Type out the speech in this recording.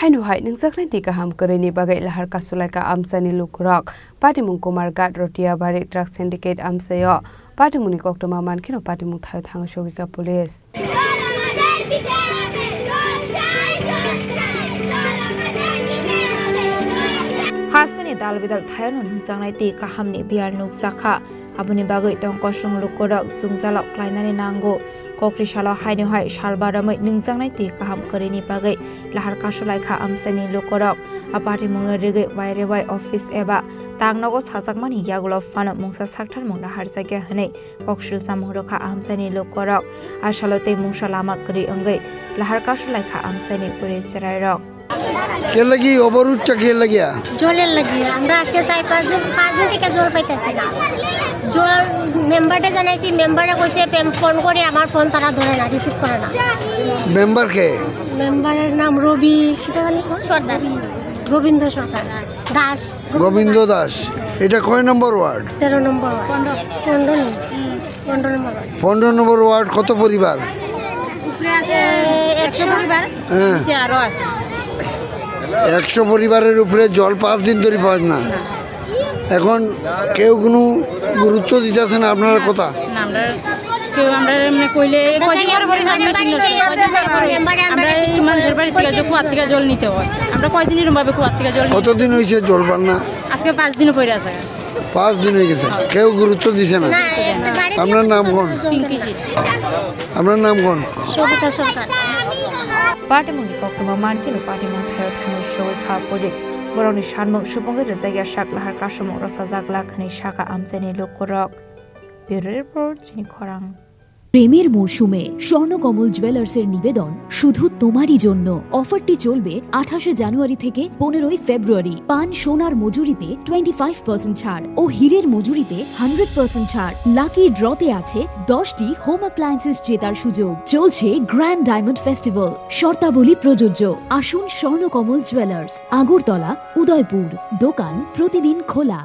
Hainuhai ningzaknai kaham kereni bagai lahar kasulaika amsani lukurok Patimung Kumar Gat Rotia Bari Drug Syndicate amsayo Patimuni koktoma mankino Patimung thayo thang shogika police Hasani dalbidal thayo no ningzaknai kahamni biar nuksakha abuni bagai tongkosung lukurok sungzalok klainani nango Kokrishala Hainuhai Shalbaramai ningzangnai kaham kereni bagai lahar kasulaika amsani lukurok Patimung rege wairewai office eba tangnago sajakmani yagulo fano mungsa sakthar mungna harjagya hane kokshil samungroka amsani lukurok ashalote mungsa lama kri angai lahar kasulaika amsani pure cherairok কে লাগি অবরোধটা কে লাগিয়া জলের লাগি আমরা আজকে 4-5 দিন থেকে জল পাইতেছি না জল মেম্বারটা জানাইছি মেম্বারে কইছে ফোন করে আমার ফোন তারা ধরে না রিসিভ করে না মেম্বার কে মেম্বারের নাম রবি কিতানি সরদার গোবিন্দ সরকার দাস গোবিন্দ দাস এটা কয় নম্বর ওয়ার্ড 13 নম্বর 15 নম্বর ওয়ার্ড কত পরিবার উপরে আছে 100 পরিবার নিচে আরো আছে 100 পরিবারের উপরে জল 5 দিন ধরে পাওয়া না এখন কেউ কোনো গুরুত্ব দিতেছে না আপনার কথা না আমরা কেউ আমরা মানে কইলে কয়দিন পরে আমরা এই মানুষের বাড়ি থেকে যে কুয়ার থেকে জল নিতে হয় আমরা কয়দিনের ভাবে কুয়ার থেকে জল কতদিন হয়েছে জল পান না আজকে 5 দিন পরে আছে 5 দিন হয়ে গেছে কেউ গুরুত্ব দিছে না আপনার নাম কোন আপনার নাম কোন সবিতা সরকার Patimuni koktoma mankino Patimung thayo thang shogika police boroni shanmung shubongi rezagya shak lahar kasumung rosajak lakhani shaka amsani lukurok Bureau Report Chini Khorang প্রেমের মরশুমে স্বর্ণকমল জুয়েলার্সের নিবেদন শুধু তোমারই জন্য অফারটি চলবে 28 জানুয়ারি থেকে 15 ফেব্রুয়ারি পান সোনার মজুরিতে 25% ছাড় ও হীরের মজুরিতে 100% ছাড় লাকি ড্রতে আছে 10টি হোম অ্যাপ্লায়েন্সেস জেতার সুযোগ চলছে গ্র্যান্ড ডায়মন্ড ফেস্টিভ্যাল শর্তাবলী প্রযোজ্য আসুন স্বর্ণকমল জুয়েলার্স আগরতলা উদয়পুর দোকান প্রতিদিন খোলা